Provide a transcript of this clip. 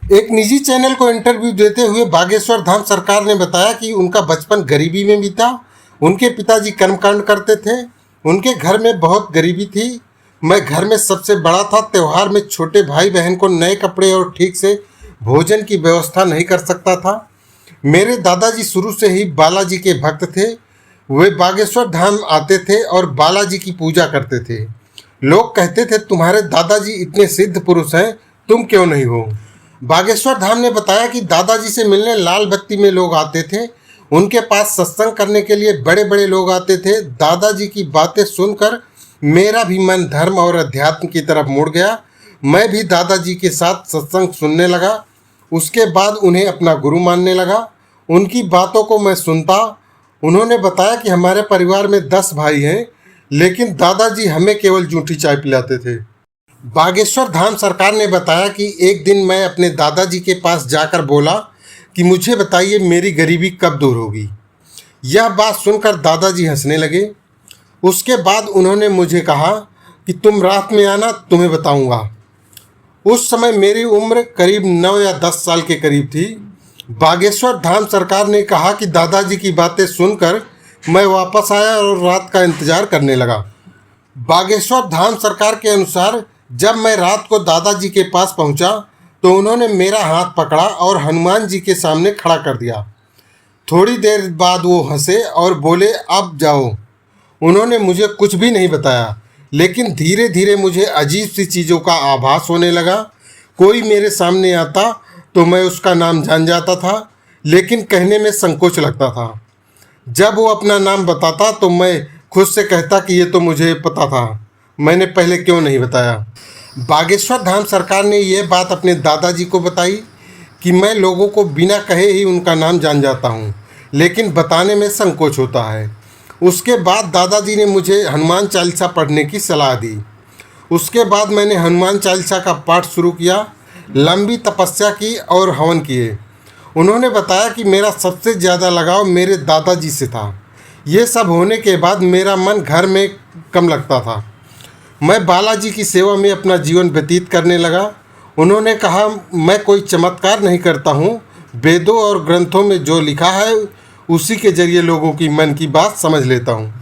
एक निजी चैनल को इंटरव्यू देते हुए बागेश्वर धाम सरकार ने बताया कि उनका बचपन गरीबी में बीता। उनके पिताजी कर्मकांड करते थे। उनके घर में बहुत गरीबी थी। मैं घर में सबसे बड़ा था। त्यौहार में छोटे भाई बहन को नए कपड़े और ठीक से भोजन की व्यवस्था नहीं कर सकता था। मेरे दादाजी शुरू से ही बालाजी के भक्त थे। वे बागेश्वर धाम आते थे और बालाजी की पूजा करते थे। लोग कहते थे, तुम्हारे दादाजी इतने सिद्ध पुरुष हैं, तुम क्यों नहीं हो। बागेश्वर धाम ने बताया कि दादाजी से मिलने लाल बत्ती में लोग आते थे। उनके पास सत्संग करने के लिए बड़े बड़े लोग आते थे। दादाजी की बातें सुनकर मेरा भी मन धर्म और अध्यात्म की तरफ मुड़ गया। मैं भी दादाजी के साथ सत्संग सुनने लगा। उसके बाद उन्हें अपना गुरु मानने लगा। उनकी बातों को मैं सुनता। उन्होंने बताया कि हमारे परिवार में 10 भाई हैं, लेकिन दादाजी हमें केवल जूठी चाय पिलाते थे। बागेश्वर धाम सरकार ने बताया कि एक दिन मैं अपने दादाजी के पास जाकर बोला कि मुझे बताइए, मेरी गरीबी कब दूर होगी। यह बात सुनकर दादाजी हंसने लगे। उसके बाद उन्होंने मुझे कहा कि तुम रात में आना, तुम्हें बताऊंगा। उस समय मेरी उम्र करीब 9 या 10 साल के करीब थी। बागेश्वर धाम सरकार ने कहा कि दादाजी की बातें सुनकर मैं वापस आया और रात का इंतज़ार करने लगा। बागेश्वर धाम सरकार के अनुसार जब मैं रात को दादाजी के पास पहुंचा तो उन्होंने मेरा हाथ पकड़ा और हनुमान जी के सामने खड़ा कर दिया। थोड़ी देर बाद वो हंसे और बोले, अब जाओ। उन्होंने मुझे कुछ भी नहीं बताया, लेकिन धीरे धीरे मुझे अजीब सी चीज़ों का आभास होने लगा। कोई मेरे सामने आता तो मैं उसका नाम जान जाता था, लेकिन कहने में संकोच लगता था। जब वो अपना नाम बताता तो मैं खुद से कहता कि ये तो मुझे पता था, मैंने पहले क्यों नहीं बताया। बागेश्वर धाम सरकार ने यह बात अपने दादाजी को बताई कि मैं लोगों को बिना कहे ही उनका नाम जान जाता हूँ, लेकिन बताने में संकोच होता है। उसके बाद दादाजी ने मुझे हनुमान चालीसा पढ़ने की सलाह दी। उसके बाद मैंने हनुमान चालीसा का पाठ शुरू किया, लंबी तपस्या की और हवन किए। उन्होंने बताया कि मेरा सबसे ज़्यादा लगाव मेरे दादाजी से था। ये सब होने के बाद मेरा मन घर में कम लगता था। मैं बालाजी की सेवा में अपना जीवन व्यतीत करने लगा। उन्होंने कहा, मैं कोई चमत्कार नहीं करता हूँ, वेदों और ग्रंथों में जो लिखा है उसी के जरिए लोगों की मन की बात समझ लेता हूँ।